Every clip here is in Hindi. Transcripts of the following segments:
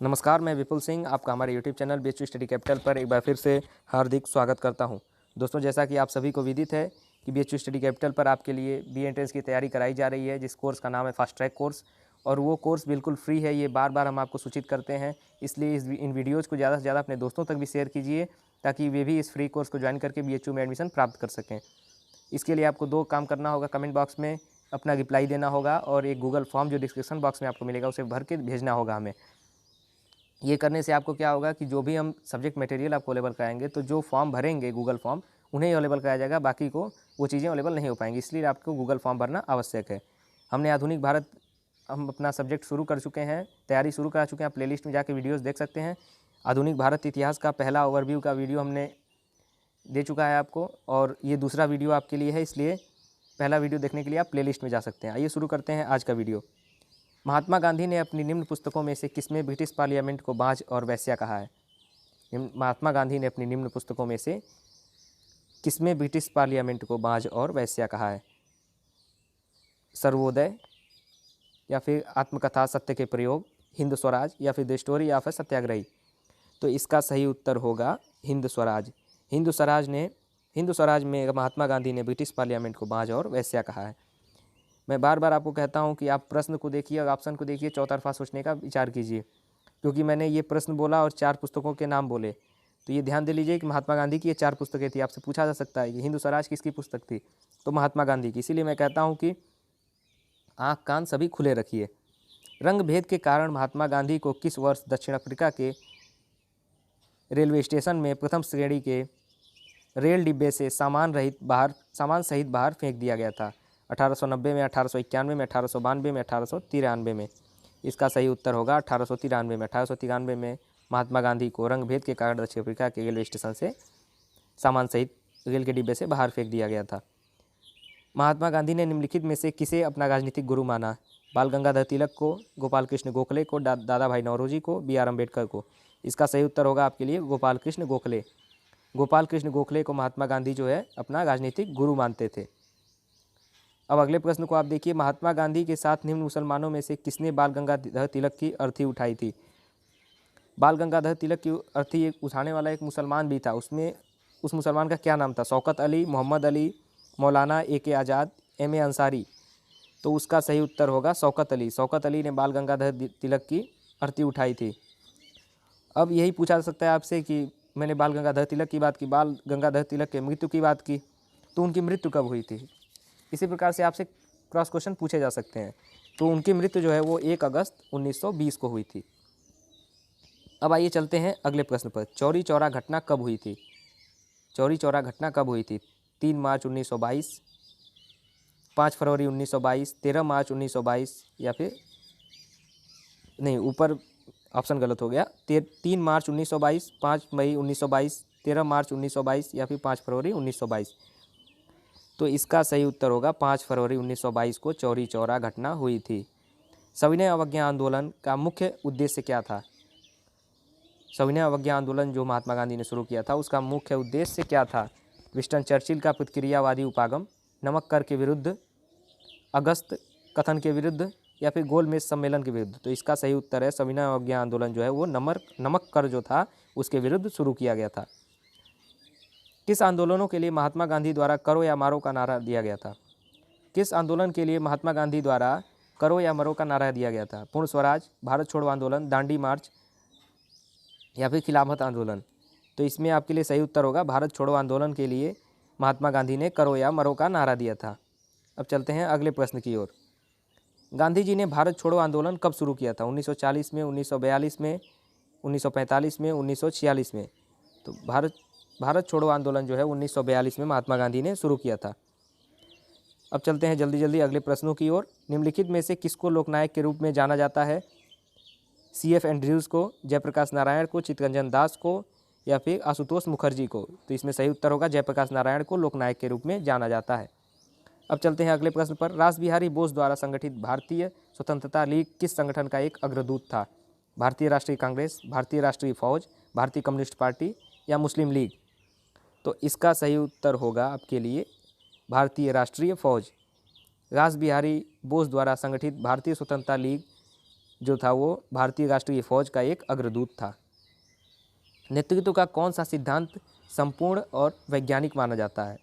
नमस्कार, मैं विपुल सिंह आपका हमारे YouTube channel BHU study capital पर एक बार फिर से हार्दिक स्वागत करता हूं। दोस्तों, जैसा कि आप सभी को विदित है कि बीएचयू स्टडी कैपिटल पर आपके लिए बीए एंट्रेंस की तैयारी कराई जा रही है, जिस कोर्स का नाम है फास्ट ट्रैक कोर्स। और वो कोर्स बिल्कुल फ्री है, ये बार बार हम आपको सूचित करते हैं। इसलिए इन वीडियोज़ को ज़्यादा से ज़्यादा अपने दोस्तों तक भी शेयर कीजिए, ताकि वे भी इस फ्री कोर्स को ज्वाइन करके बीएचयू में एडमिशन प्राप्त कर सकें। इसके लिए आपको 2 काम करना होगा। कमेंट बॉक्स में अपना रिप्लाई देना होगा और एक गूगल फॉर्म जो डिस्क्रिप्शन बॉक्स में आपको मिलेगा उसे भर के भेजना होगा हमें। ये करने से आपको क्या होगा कि जो भी हम सब्जेक्ट मटेरियल आपको अवेलेबल कराएंगे, तो जो फॉर्म भरेंगे गूगल फॉर्म, उन्हें अवेलेबल कराया जाएगा, बाकी को वो चीज़ें अवेलेबल नहीं हो पाएंगी। इसलिए आपको गूगल फॉर्म भरना आवश्यक है। हमने आधुनिक भारत हम अपना सब्जेक्ट शुरू कर चुके हैं, तैयारी शुरू करा चुके हैं। आप प्लेलिस्ट में जाके वीडियोज़ देख सकते हैं। आधुनिक भारत इतिहास का पहला ओवरव्यू का वीडियो हमने दे चुका है आपको, और ये दूसरा वीडियो आपके लिए है, इसलिए पहला वीडियो देखने के लिए आप प्लेलिस्ट में जा सकते हैं। आइए शुरू करते हैं आज का वीडियो। महात्मा गांधी ने अपनी निम्न पुस्तकों में से किसमें ब्रिटिश पार्लियामेंट को बांझ और वेश्या कहा है? महात्मा गांधी ने अपनी निम्न पुस्तकों में से किसमें ब्रिटिश पार्लियामेंट को बांझ और वेश्या कहा है? सर्वोदय, या फिर आत्मकथा सत्य के प्रयोग, हिंद स्वराज, या फिर द स्टोरी ऑफ सत्याग्रही? तो इसका सही उत्तर होगा हिंद स्वराज। हिंद स्वराज में महात्मा गांधी ने ब्रिटिश पार्लियामेंट को बांझ और वेश्या कहा है। मैं बार बार आपको कहता हूं कि आप प्रश्न को देखिए और ऑप्शन को देखिए, चौतरफा सोचने का विचार कीजिए, क्योंकि मैंने ये प्रश्न बोला और 4 पुस्तकों के नाम बोले। तो ये ध्यान दे लीजिए कि महात्मा गांधी की ये 4 पुस्तकें थी। आपसे पूछा जा सकता है कि हिंद स्वराज किसकी पुस्तक थी, तो महात्मा गांधी की। इसीलिए मैं कहता हूँ कि आँख कान सभी खुले रखिए। रंग भेद के कारण महात्मा गांधी को किस वर्ष दक्षिण अफ्रीका के रेलवे स्टेशन में प्रथम श्रेणी के रेल डिब्बे से सामान सहित बाहर फेंक दिया गया था? 1890 में, 1891 में, 1892 में, 1893 में? इसका सही उत्तर होगा 1893 में। 1893 में महात्मा गांधी को रंग भेद के कारण दक्षिण अफ्रीका के रेलवे स्टेशन से सामान सहित रेल के डिब्बे से बाहर फेंक दिया गया था। महात्मा गांधी ने निम्नलिखित में से किसे अपना राजनीतिक गुरु माना? बाल गंगाधर तिलक को, गोपाल कृष्ण गोखले को, दादा भाई नौरोजी को, B.R. अम्बेडकर को? इसका सही उत्तर होगा आपके लिए गोपाल कृष्ण गोखले। गोपाल कृष्ण गोखले को महात्मा गांधी जो है अपना राजनीतिक गुरु मानते थे। अब अगले प्रश्न को आप देखिए। महात्मा गांधी के साथ निम्न मुसलमानों में से किसने बाल गंगाधर तिलक की अर्थी उठाई थी? बाल गंगाधर तिलक की अर्थी उठाने वाला एक मुसलमान भी था। उस मुसलमान का क्या नाम था? शौकत अली, मोहम्मद अली, मौलाना A.K. आज़ाद, M.A. अंसारी? तो उसका सही उत्तर होगा शौकत अली। शौकत अली ने बाल गंगाधर तिलक की अर्थी उठाई थी। अब यही पूछा जा सकता है आपसे कि मैंने बाल गंगाधर तिलक की बात की, बाल गंगाधर तिलक के मृत्यु की बात की, तो उनकी मृत्यु कब हुई थी? इसी प्रकार से आपसे क्रॉस क्वेश्चन पूछे जा सकते हैं। तो उनकी मृत्यु जो है वो 1 अगस्त 1920 को हुई थी। अब आइए चलते हैं अगले प्रश्न पर। चौरी चौरा घटना कब हुई थी? चौरी चौरा घटना कब हुई थी? 3 मार्च 1922, 5 फरवरी 1922, 13 मार्च 1922, या फिर नहीं, ऊपर ऑप्शन गलत हो गया। 3 मार्च 1922, 5 मई 1922, 13 मार्च 1922, या फिर 5 फरवरी 1922? तो इसका सही उत्तर होगा 5 फरवरी 1922 को चौरी चौरा घटना हुई थी। सविनय अवज्ञा आंदोलन का मुख्य उद्देश्य क्या था? सविनय अवज्ञा आंदोलन जो महात्मा गांधी ने शुरू किया था, उसका मुख्य उद्देश्य क्या था? विंस्टन चर्चिल का प्रतिक्रियावादी उपागम, नमक कर के विरुद्ध, अगस्त कथन के विरुद्ध, या फिर गोलमेज सम्मेलन के विरुद्ध? तो इसका सही उत्तर है सविनय अवज्ञा आंदोलन जो है वो नमक कर जो था उसके विरुद्ध शुरू किया गया था। किस आंदोलनों के लिए महात्मा गांधी द्वारा करो या मारो का नारा दिया गया था? किस आंदोलन के लिए महात्मा गांधी द्वारा करो या मरो का नारा दिया गया था? पूर्ण स्वराज, भारत छोड़ो आंदोलन, दांडी मार्च, या फिर खिलाफत आंदोलन? तो इसमें आपके लिए सही उत्तर होगा भारत छोड़ो आंदोलन के लिए महात्मा गांधी ने करो या मरो का नारा दिया था। अब चलते हैं अगले प्रश्न की ओर। गांधी जी ने भारत छोड़ो आंदोलन कब शुरू किया था? 1940 में, 1942 में, 1945 में, 1946 में? तो भारत छोड़ो आंदोलन जो है 1942 में महात्मा गांधी ने शुरू किया था। अब चलते हैं जल्दी जल्दी अगले प्रश्नों की ओर। निम्नलिखित में से किसको लोकनायक के रूप में जाना जाता है? C.F. एंड्रयूज़ को, जयप्रकाश नारायण को, चित्तरंजन दास को, या फिर आशुतोष मुखर्जी को? तो इसमें सही उत्तर होगा जयप्रकाश नारायण को लोकनायक के रूप में जाना जाता है। अब चलते हैं अगले प्रश्न पर। रास बिहारी बोस द्वारा संगठित भारतीय स्वतंत्रता लीग किस संगठन का एक अग्रदूत था? भारतीय राष्ट्रीय कांग्रेस, भारतीय राष्ट्रीय फौज, भारतीय कम्युनिस्ट पार्टी, या मुस्लिम लीग? तो इसका सही उत्तर होगा आपके लिए भारतीय राष्ट्रीय फौज। रास बिहारी बोस द्वारा संगठित भारतीय स्वतंत्रता लीग जो था वो भारतीय राष्ट्रीय फौज का एक अग्रदूत था। नेतृत्व का कौन सा सिद्धांत संपूर्ण और वैज्ञानिक माना जाता है?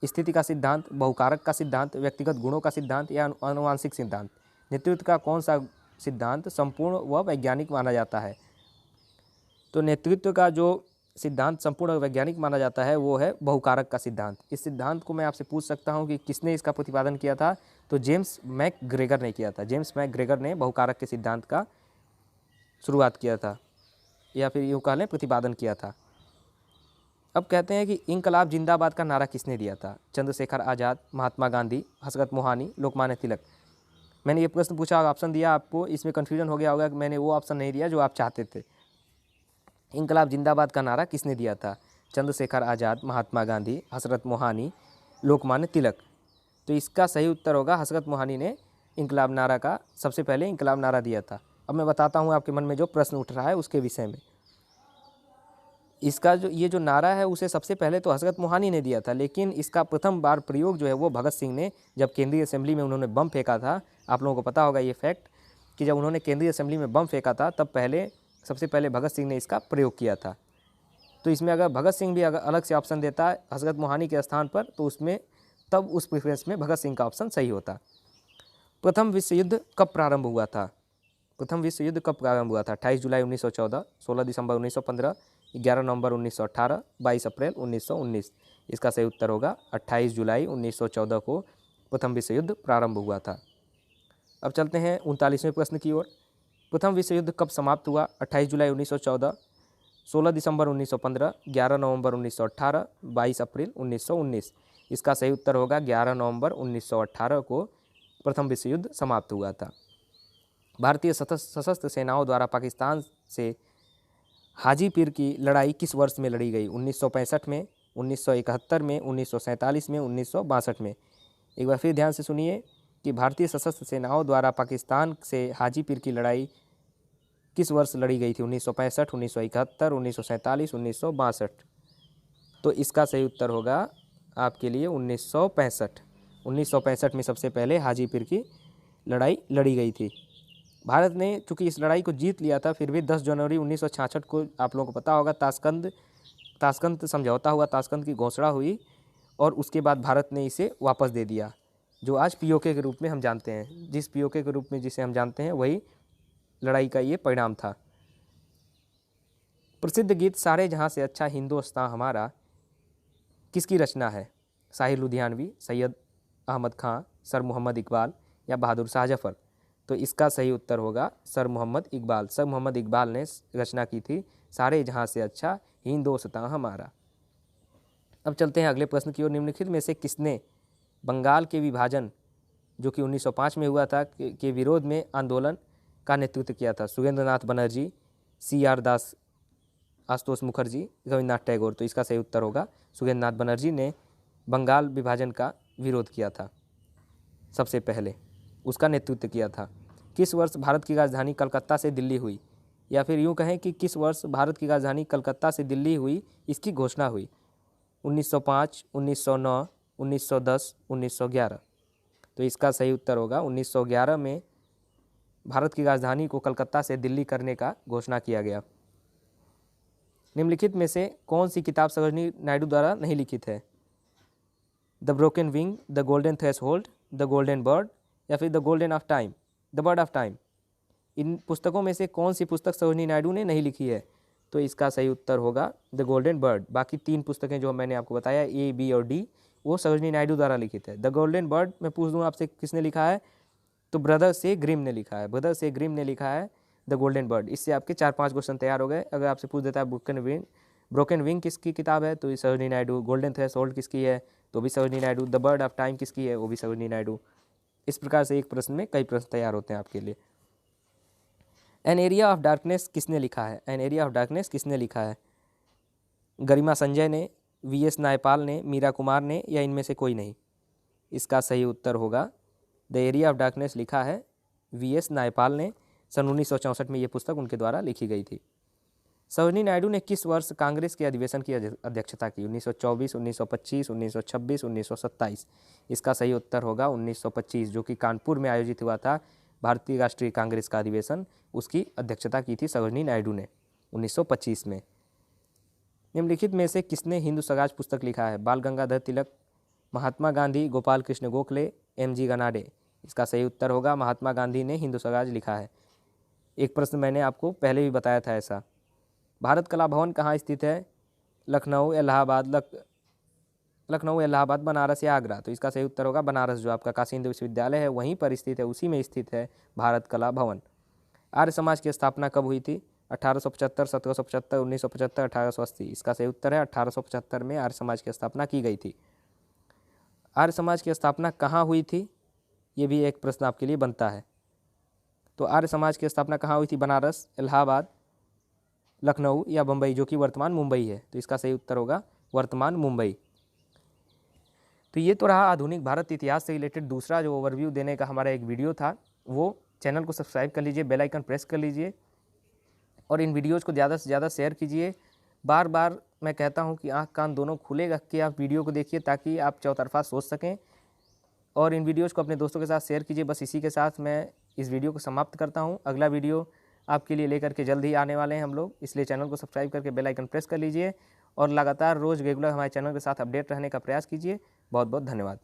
स्थिति का सिद्धांत, बहुकारक का सिद्धांत, व्यक्तिगत गुणों का सिद्धांत या आनुवांशिक सिद्धांत? नेतृत्व का कौन सा सिद्धांत संपूर्ण व वैज्ञानिक माना जाता है? तो नेतृत्व का जो सिद्धांत संपूर्ण और वैज्ञानिक माना जाता है वो है बहुकारक का सिद्धांत। इस सिद्धांत को मैं आपसे पूछ सकता हूँ कि किसने इसका प्रतिपादन किया था? तो जेम्स मैकग्रेगर ने किया था। जेम्स मैकग्रेगर ने बहुकारक के सिद्धांत का शुरुआत किया था, या फिर यूँ कह लें प्रतिपादन किया था। अब कहते हैं कि इंकलाब जिंदाबाद का नारा किसने दिया था? चंद्रशेखर आज़ाद, महात्मा गांधी, हजरत मोहानी, लोकमान्य तिलक? मैंने ये प्रश्न पूछा और ऑप्शन दिया, आपको इसमें कन्फ्यूजन हो गया होगा कि मैंने वो ऑप्शन नहीं दिया जो आप चाहते थे। इंकलाब जिंदाबाद का नारा किसने दिया था? चंद्रशेखर आज़ाद, महात्मा गांधी, हजरत मोहानी, लोकमान्य तिलक? तो इसका सही उत्तर होगा हजरत मोहानी ने इंकलाब नारा का सबसे पहले इंकलाब नारा दिया था। अब मैं बताता हूँ आपके मन में जो प्रश्न उठ रहा है उसके विषय में। इसका जो ये जो नारा है उसे सबसे पहले तो हजरत मोहानी ने दिया था, लेकिन इसका प्रथम बार प्रयोग जो है वो भगत सिंह ने, जब केंद्रीय असेंबली में उन्होंने बम फेंका था। आप लोगों को पता होगा ये फैक्ट कि जब उन्होंने केंद्रीय असेंबली में बम फेंका था तब सबसे पहले भगत सिंह ने इसका प्रयोग किया था। तो इसमें अगर भगत सिंह भी अगर अलग से ऑप्शन देता है हजरत मोहानी के स्थान पर तो उसमें तब उस प्रेफरेंस में भगत सिंह का ऑप्शन सही होता। प्रथम विश्व युद्ध कब प्रारंभ हुआ था? प्रथम विश्व युद्ध कब प्रारंभ हुआ था? 28 जुलाई 1914, 16 दिसंबर 1915, 11 नवंबर 1918, 22 अप्रैल 1919? इसका सही उत्तर होगा 28 जुलाई 1914 को प्रथम विश्व युद्ध प्रारंभ हुआ था। अब चलते हैं 39वें प्रश्न की ओर। प्रथम विश्व युद्ध कब समाप्त हुआ? 28 जुलाई 1914, 16 दिसंबर 1915, 11 नवंबर 1918, 22 अप्रैल 1919? इसका सही उत्तर होगा 11 नवंबर 1918 को प्रथम विश्व युद्ध समाप्त हुआ था। भारतीय सशस्त्र सेनाओं द्वारा पाकिस्तान से हाजी पीर की लड़ाई किस वर्ष में लड़ी गई? 1965 में, 1971 में, 1947 में, 1962 में? एक बार फिर ध्यान से सुनिए कि भारतीय सशस्त्र सेनाओं द्वारा पाकिस्तान से हाजी पीर की लड़ाई किस वर्ष लड़ी गई थी? 1965, 1971, 1947, 1962? तो इसका सही उत्तर होगा आपके लिए 1965। 1965 में सबसे पहले हाजी पीर की लड़ाई लड़ी गई थी। भारत ने चूँकि इस लड़ाई को जीत लिया था, फिर भी 10 जनवरी 1966 को आप लोगों को पता होगा ताशकंद समझौता हुआ, ताशकंद की घोषणा हुई और उसके बाद भारत ने इसे वापस दे दिया, जो आज पीओके के रूप में हम जानते हैं। जिस पीओके के रूप में जिसे हम जानते हैं वही लड़ाई का ये परिणाम था। प्रसिद्ध गीत सारे जहाँ से अच्छा हिंदुस्तान हमारा किसकी रचना है? साहिर लुधियानवी, सैयद अहमद खां, सर मोहम्मद इकबाल या बहादुर शाह जफर? तो इसका सही उत्तर होगा सर मोहम्मद इकबाल। सर मोहम्मद इकबाल ने रचना की थी सारे जहाँ से अच्छा हिंदुस्तान हमारा। अब चलते हैं अगले प्रश्न की ओर। निम्नलिखित में से किसने बंगाल के विभाजन जो कि 1905 में हुआ था के विरोध में आंदोलन का नेतृत्व किया था? सुरेंद्रनाथ बनर्जी, CR दास, आशुतोष मुखर्जी, रविन्द्रनाथ टैगोर? तो इसका सही उत्तर होगा सुरेंद्रनाथ बनर्जी ने बंगाल विभाजन का विरोध किया था, सबसे पहले उसका नेतृत्व किया था। किस वर्ष भारत की राजधानी कलकत्ता से दिल्ली हुई? या फिर यूँ कहें कि किस वर्ष भारत की राजधानी कलकत्ता से दिल्ली हुई, इसकी घोषणा हुई? 1905, 1909, 1910, 1911? तो इसका सही उत्तर होगा 1911 में भारत की राजधानी को कलकत्ता से दिल्ली करने का घोषणा किया गया। निम्नलिखित में से कौन सी किताब सरोजिनी नायडू द्वारा नहीं लिखित है? The broken wing, the golden threshold, the golden bird या फिर द बर्ड ऑफ टाइम? इन पुस्तकों में से कौन सी पुस्तक सरोजिनी नायडू ने नहीं लिखी है? तो इसका सही उत्तर होगा द गोल्डन बर्ड। बाकी 3 पुस्तकें जो मैंने आपको बताया A, B और D वो सरोजिनी नायडू द्वारा लिखित है। द गोल्डन बर्ड मैं पूछ दूँ आपसे किसने लिखा है? तो ब्रदर्स ए ग्रिम ने लिखा है। ब्रदर्स ए ग्रिम ने लिखा है द गोल्डन बर्ड। इससे आपके 4-5 क्वेश्चन तैयार हो गए। अगर आपसे पूछ देता है ब्रोकन विंग किसकी किताब है? तो ये सरोजिनी नायडू। गोल्डन थ्रेशोल्ड किसकी है? तो भी Sarojini Naidu. The bird of time किसकी है? वो भी सरोजिनी नायडू। इस प्रकार से एक प्रश्न में कई प्रश्न तैयार होते हैं आपके लिए। एन एरिया ऑफ डार्कनेस किसने लिखा है? एन एरिया ऑफ डार्कनेस किसने लिखा है? गरिमा संजय ने, VS नायपाल ने, मीरा कुमार ने या इनमें से कोई नहीं? इसका सही उत्तर होगा द एरिया ऑफ डार्कनेस लिखा है VS नायपाल ने। सन 1964 में ये पुस्तक उनके द्वारा लिखी गई थी। सरोजिनी नायडू ने किस वर्ष कांग्रेस के अधिवेशन की अध्यक्षता की? 1924, 1925, 1926, 1927? इसका सही उत्तर होगा 1925, जो कि कानपुर में आयोजित हुआ था। भारतीय राष्ट्रीय कांग्रेस का अधिवेशन, उसकी अध्यक्षता की थी सरोजिनी नायडू ने 1925 में। निम्नलिखित में से किसने हिंदू स्वराज पुस्तक लिखा है? बाल गंगाधर तिलक, महात्मा गांधी, गोपाल कृष्ण गोखले, एम.जी. गनाडे। इसका सही उत्तर होगा महात्मा गांधी ने हिंदू स्वराज लिखा है। एक प्रश्न मैंने आपको पहले भी बताया था ऐसा। भारत कला भवन कहाँ स्थित है? लखनऊ, इलाहाबाद, बनारस या आगरा। तो इसका सही उत्तर होगा बनारस, जो आपका काशी हिंदू विश्वविद्यालय है वहीं पर स्थित है, उसी में स्थित है भारत कला भवन। आर्य समाज की स्थापना कब हुई थी? 1875, 1775, 1975, 1880। इसका सही उत्तर है 1875 में आर्य समाज की स्थापना की गई थी। आर्य समाज की स्थापना कहाँ हुई थी? ये भी एक प्रश्न आपके लिए बनता है। तो आर्य समाज की स्थापना कहाँ हुई थी? बनारस, इलाहाबाद, लखनऊ या बम्बई, जो कि वर्तमान मुंबई है। तो इसका सही उत्तर होगा वर्तमान मुंबई। तो ये तो रहा आधुनिक भारत इतिहास से रिलेटेड दूसरा जो ओवरव्यू देने का हमारा एक वीडियो था। वो चैनल को सब्सक्राइब कर लीजिए, बेल आइकन प्रेस कर लीजिए और इन वीडियोज़ को ज़्यादा से ज़्यादा शेयर कीजिए। बार बार मैं कहता हूँ कि आँख कान दोनों खुले रख के आप वीडियो को देखिए, ताकि आप चौतरफा सोच सकें, और इन वीडियोज़ को अपने दोस्तों के साथ शेयर कीजिए। बस इसी के साथ मैं इस वीडियो को समाप्त करता हूँ। अगला वीडियो आपके लिए लेकर के जल्द ही आने वाले हैं हम लोग, इसलिए चैनल को सब्सक्राइब करके बेल आइकन प्रेस कर लीजिए और लगातार रोज़ रेगुलर हमारे चैनल के साथ अपडेट रहने का प्रयास कीजिए। बहुत बहुत धन्यवाद।